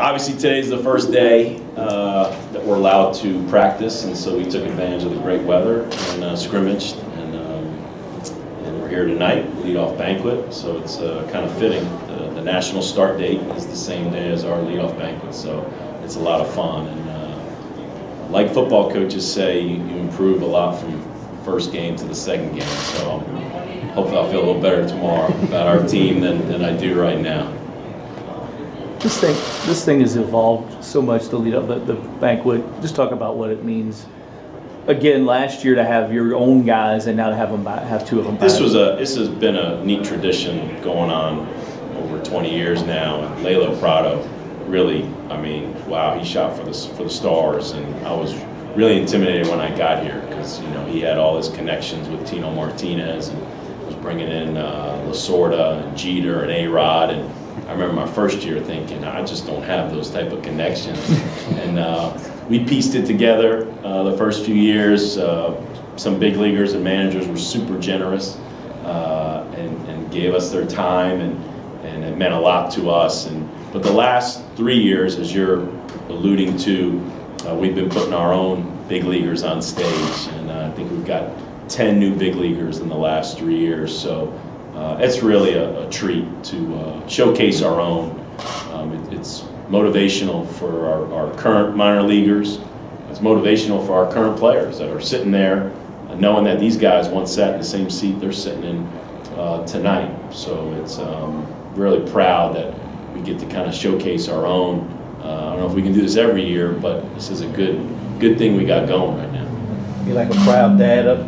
Obviously today's the first day that we're allowed to practice, and so we took advantage of the great weather and scrimmaged, and we're here tonight, Leadoff banquet, so it's kind of fitting. The national start date is the same day as our Leadoff banquet, so it's a lot of fun. And like football coaches say, you improve a lot from first game to the second game, so hopefully I'll feel a little better tomorrow about our team than I do right now. This thing has evolved so much, the lead up, the banquet. Just talk about what it means. Again, last year to have your own guys, and now to have two of them back. This has been a neat tradition going on over 20 years now. And Lalo Prado, really, I mean, wow, he shot for the stars, and I was really intimidated when I got here because he had all his connections with Tino Martinez and was bringing in Lasorda and Jeter and A-Rod, and I remember my first year thinking, I just don't have those type of connections. And we pieced it together the first few years. Some big leaguers and managers were super generous and gave us their time, and it meant a lot to us. But the last 3 years, as you're alluding to, we've been putting our own big leaguers on stage. And I think we've got 10 new big leaguers in the last 3 years. So it's really a treat to showcase our own. It's motivational for our current minor leaguers. It's motivational for our current players that are sitting there knowing that these guys once sat in the same seat they're sitting in tonight. So it's really proud that we get to kind of showcase our own. I don't know if we can do this every year, but this is a good thing we got going right now. You're like a proud dad up.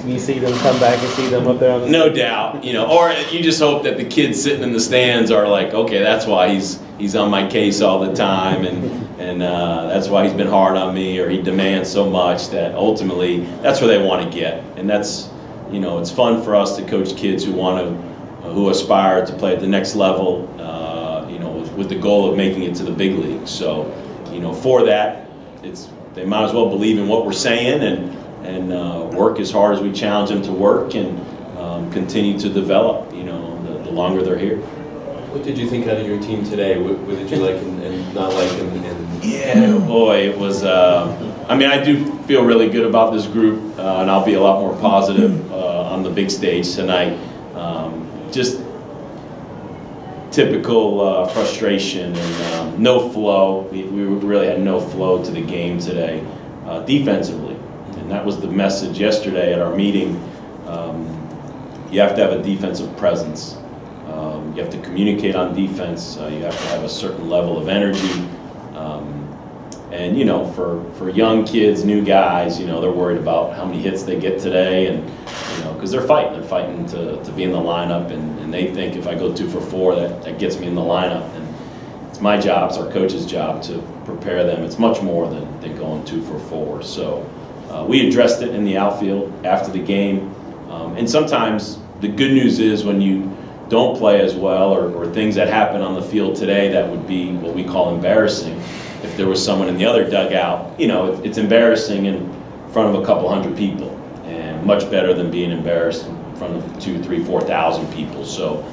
You see them come back and see them up there on the No doubt, or you just hope that the kids sitting in the stands are like, okay, that's why he's on my case all the time, and that's why he's been hard on me, or he demands so much that ultimately that's where they want to get. And that's, it's fun for us to coach kids who aspire to play at the next level, with the goal of making it to the big leagues. So, for that, they might as well believe in what we're saying and work as hard as we challenge them to work, and continue to develop, the longer they're here. What did you think out of your team today? What did you like and not like? Yeah, boy, it was, I do feel really good about this group, and I'll be a lot more positive on the big stage tonight. Just typical frustration and no flow. We really had no flow to the game today defensively. And that was the message yesterday at our meeting. You have to have a defensive presence. You have to communicate on defense. You have to have a certain level of energy. And for young kids, new guys, they're worried about how many hits they get today, and because they're fighting to be in the lineup, and they think if I go 2 for 4, that gets me in the lineup. And it's my job, it's our coach's job to prepare them. It's much more than going 2 for 4. So we addressed it in the outfield after the game. And sometimes the good news is when you don't play as well, or things that happen on the field today that would be what we call embarrassing. If there was someone in the other dugout, it's embarrassing in front of a couple hundred people, and much better than being embarrassed in front of 2,000, 3,000, 4,000 people. So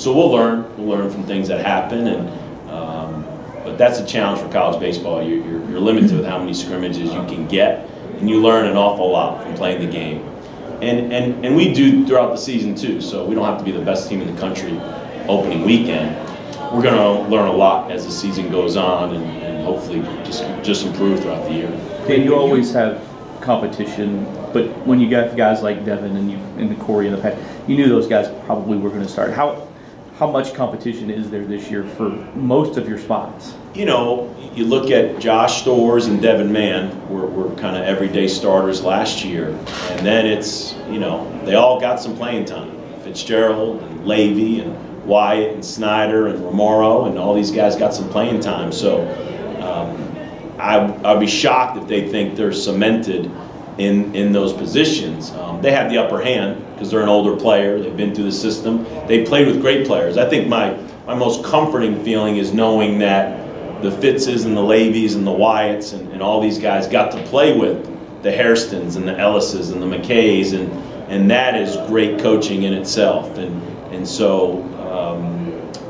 we'll learn from things that happen, but that's a challenge for college baseball. You're limited with how many scrimmages you can get, and you learn an awful lot from playing the game. And we do throughout the season too, so we don't have to be the best team in the country opening weekend. We're going to learn a lot as the season goes on, and hopefully just improve throughout the year. And you always have competition, but when you got guys like Devin and Corey in the past, you knew those guys probably were going to start. How much competition is there this year for most of your spots? You look at Josh Storrs and Devin Mann were kind of everyday starters last year, and then it's, they all got some playing time. Fitzgerald and Levy and Wyatt and Snyder and Romero, and all these guys got some playing time. So I'd be shocked if they think they're cemented in those positions. They have the upper hand because they're an older player. They've been through the system. They played with great players. I think my most comforting feeling is knowing that the Fitzes and the Levies and the Wyatts and all these guys got to play with the Hairstons and the Ellises and the McKays, and that is great coaching in itself. And so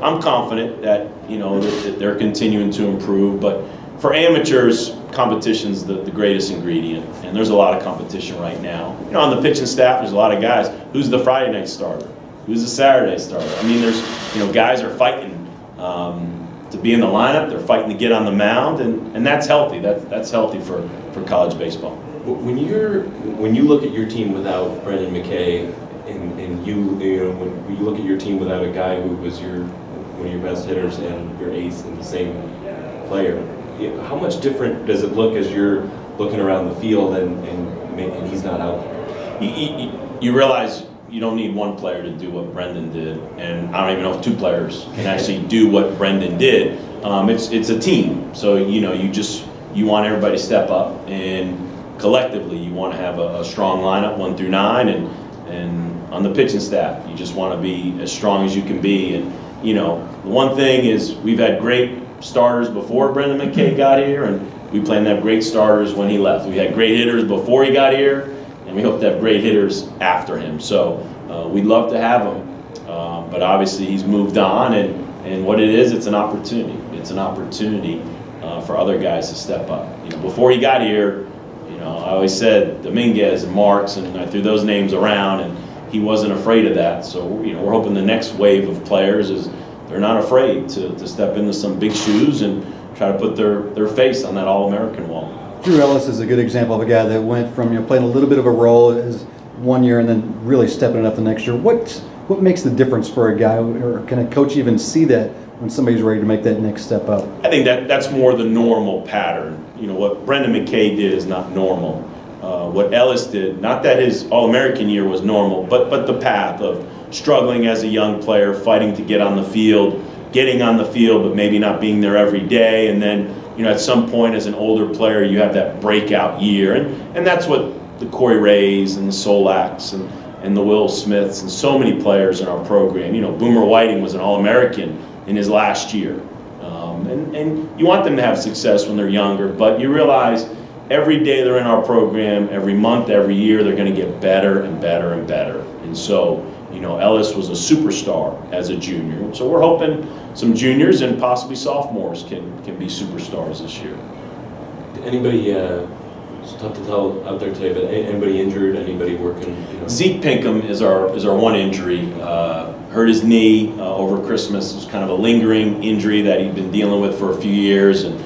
I'm confident that, you know, that they're continuing to improve. But for amateurs, competition's the greatest ingredient, and there's a lot of competition right now. You know, on the pitching staff, there's a lot of guys. Who's the Friday night starter? Who's the Saturday starter? I mean, there's, you know, guys are fighting to be in the lineup. They're fighting to get on the mound, and that's healthy. That's healthy for college baseball. When you look at your team without Brendan McKay, and you know, when you look at your team without a guy who was one of your best hitters and your ace in the same player, how much different does it look as you're looking around the field and he's not out there? You realize you don't need one player to do what Brendan did, and I don't even know if two players can actually do what Brendan did. It's a team, so you know you want everybody to step up, and collectively you want to have a strong lineup 1 through 9, and on the pitching staff you just want to be as strong as you can be. And you know, the one thing is we've had great starters before Brendan McKay got here, and we plan to have great starters when he left. We had great hitters before he got here, and we hope to have great hitters after him. So we'd love to have him, but obviously he's moved on, and what it is, it's an opportunity. It's an opportunity for other guys to step up. You know, before he got here, you know, I always said Dominguez and Marks, and I threw those names around, and he wasn't afraid of that. So you know, we're hoping the next wave of players is they're not afraid to step into some big shoes and try to put their face on that All-American wall. Drew Ellis is a good example of a guy that went from, you know, playing a little bit of a role as one year and then really stepping it up the next year. What makes the difference for a guy, or can a coach even see that when somebody's ready to make that next step up? I think that's more the normal pattern. You know, what Brendan McKay did is not normal. What Ellis did, not that his All-American year was normal, but the path of struggling as a young player, fighting to get on the field, getting on the field but maybe not being there every day, and then, you know, at some point as an older player you have that breakout year, and that's what the Corey Rays and the Solaks and the Will Smiths and so many players in our program. You know, Boomer Whiting was an All-American in his last year, and you want them to have success when they're younger, but you realize every day they're in our program, every month, every year, they're going to get better and better and better. And so, you know, Ellis was a superstar as a junior. So we're hoping some juniors and possibly sophomores can be superstars this year. Anybody, it's tough to tell out there today, but anybody injured, anybody working? You know? Zeke Pinkham is our one injury. Hurt his knee over Christmas. It was kind of a lingering injury that he'd been dealing with for a few years, and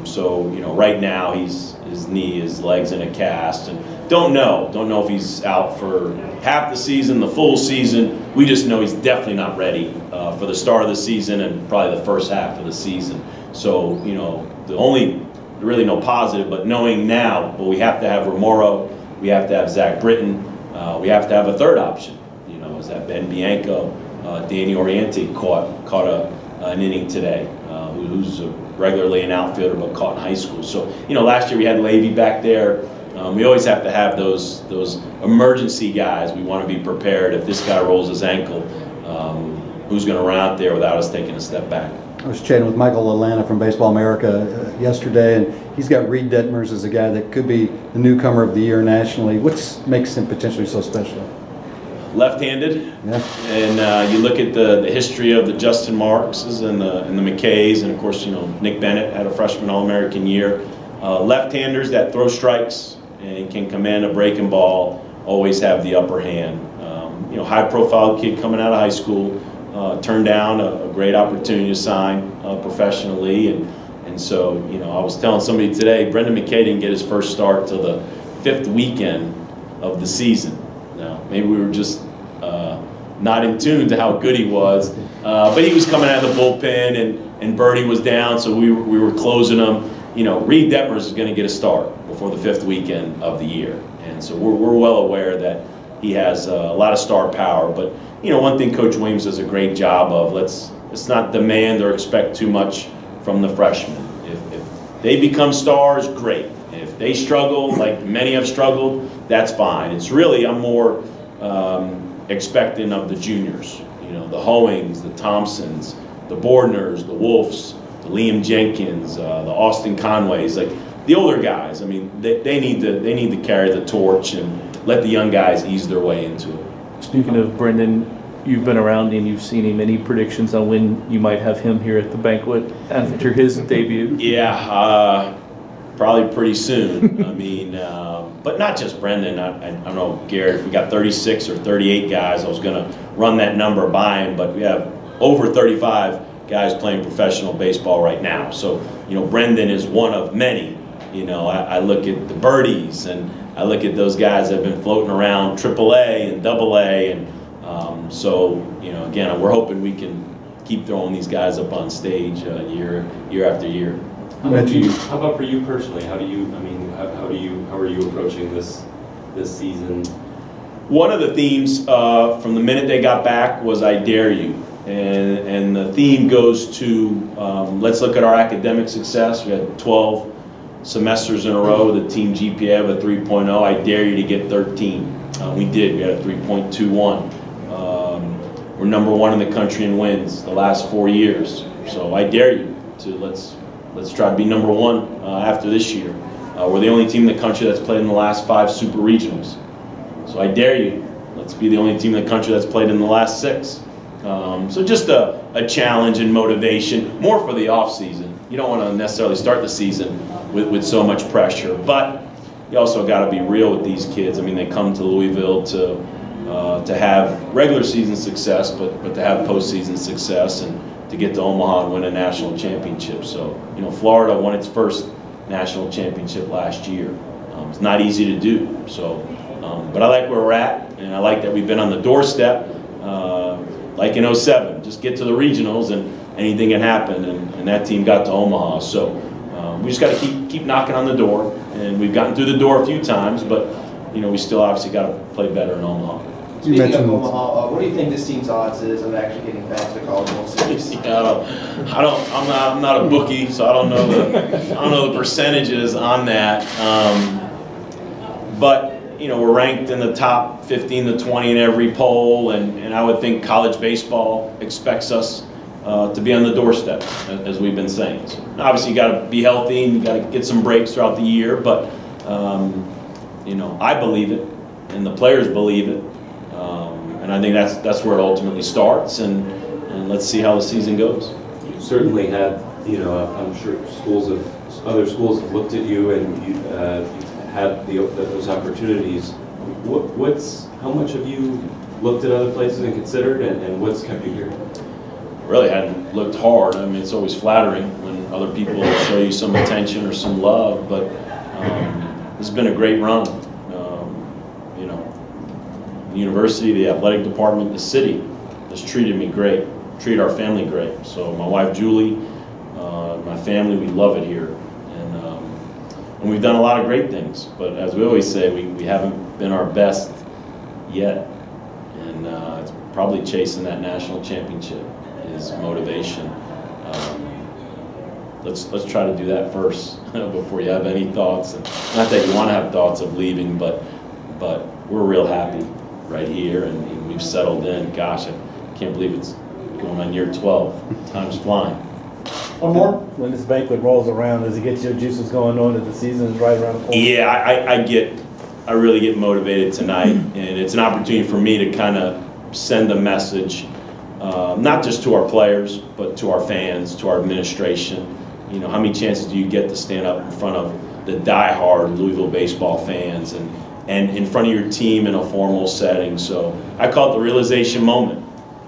so, you know, right now his knee, his leg's in a cast, and don't know if he's out for half the season, the full season. We just know he's definitely not ready for the start of the season and probably the first half of the season. So, you know, really no positive, but knowing now, well, we have to have Romero, we have to have Zach Britton, we have to have a third option. You know, is that Ben Bianco? Danny Oriente caught an inning today, who's regularly an outfielder but caught in high school. So, you know, last year we had Levy back there. We always have to have those emergency guys. We want to be prepared if this guy rolls his ankle, who's going to run out there without us taking a step back. I was chatting with Michael Alana from Baseball America yesterday, and he's got Reed Detmers as a guy that could be the newcomer of the year nationally. What makes him potentially so special? Left-handed, yeah. And you look at the history of the Justin Markses and the McKays, and of course, you know, Nick Bennett had a freshman All-American year. Left-handers that throw strikes and can command a breaking ball always have the upper hand. You know, high-profile kid coming out of high school, turned down a great opportunity to sign professionally, and so, you know, I was telling somebody today, Brendan McKay didn't get his first start till the 5th weekend of the season. Now, maybe we were just not in tune to how good he was, but he was coming out of the bullpen, and Birdie was down, so we were closing him. You know, Reed Detmers is going to get a start before the 5th weekend of the year, and so we're well aware that he has a lot of star power. But you know, one thing Coach Williams does a great job of, let's not demand or expect too much from the freshmen. If they become stars, great. If they struggle, like many have struggled, that's fine. It's really, I'm more expecting of the juniors. You know, the Hoeings, the Thompsons, the Bordners, the Wolfs, the Liam Jenkins, the Austin Conways, like the older guys. I mean, they need to carry the torch and let the young guys ease their way into it. Speaking of Brendan, you've been around and you've seen him. Any predictions on when you might have him here at the banquet after his debut? Yeah, probably pretty soon. I mean, but not just Brendan. I don't know, Garrett, if we got 36 or 38 guys, I was going to run that number by him, but we have over 35 guys playing professional baseball right now. So, Brendan is one of many. I look at the birdies, and I look at those guys that have been floating around AAA and AA, and so, again, we're hoping we can keep throwing these guys up on stage year after year. How about for you personally? How are you approaching this season? One of the themes from the minute they got back was "I dare you," and the theme goes to let's look at our academic success. We had 12 semesters in a row with a team GPA of a 3.0. I dare you to get 13. We did. We had a 3.21. We're number 1 in the country in wins the last 4 years. So I dare you to let's try to be number 1 after this year. We're the only team in the country that's played in the last 5 super regionals. So I dare you. Let's be the only team in the country that's played in the last 6. So just a challenge and motivation, more for the off season. You don't want to necessarily start the season with so much pressure, but you also got to be real with these kids. I mean, they come to Louisville to have regular season success, but to have postseason success and to get to Omaha and win a national championship. So, Florida won its first national championship last year. It's not easy to do. So, but I like where we're at, and I like that we've been on the doorstep. Like in 07, just get to the regionals and anything can happen, and that team got to Omaha. So we just got to keep knocking on the door, and we've gotten through the door a few times, but we still obviously got to play better in Omaha. Speaking of Omaha, what do you think this team's odds is of actually getting back to the College World Series? I'm not a bookie, so I don't know the percentages on that. But we're ranked in the top 15 to 20 in every poll, and I would think college baseball expects us to be on the doorstep, as we've been saying. So obviously, you got to be healthy and you got to get some breaks throughout the year, but I believe it, and the players believe it, and I think that's where it ultimately starts. And let's see how the season goes. You certainly had, I'm sure other schools have looked at you, and you've had those opportunities. How much have you looked at other places and considered, and what's kept you here? Really hadn't looked hard. I mean, it's always flattering when other people show you some attention or some love, but it's been a great run. The university, the athletic department, the city has treated me great, treated our family great. So my wife Julie, my family, we love it here, and we've done a lot of great things. But as we always say, we haven't been our best yet, and it's probably chasing that national championship is motivation. Let's try to do that first before you have any thoughts. And not that you want to have thoughts of leaving, but we're real happy right here, and we've settled in. Gosh, I can't believe it's going on year 12. Time's flying. One more. When this banquet rolls around, does it get your juices going on that the season is right around the corner? Yeah, I really get motivated tonight, and it's an opportunity for me to kind of send a message, not just to our players, but to our fans, to our administration. How many chances do you get to stand up in front of the diehard Louisville baseball fans and in front of your team in a formal setting? So I call it the realization moment.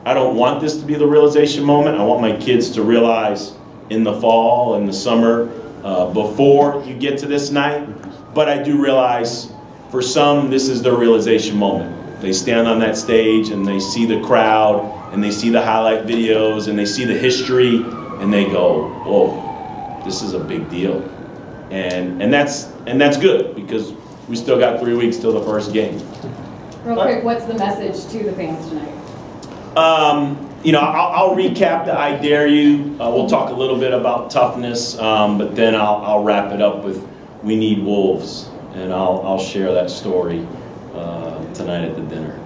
I don't want this to be the realization moment. I want my kids to realize in the fall and the summer before you get to this night. But I do realize for some, this is their realization moment. They stand on that stage and they see the crowd and they see the highlight videos and they see the history and they go, whoa, this is a big deal. And that's good, because we still got 3 weeks till the first game. Real quick, what's the message to the fans tonight? I'll recap the I dare you. We'll talk a little bit about toughness, but then I'll wrap it up with we need wolves, and I'll share that story tonight at the dinner.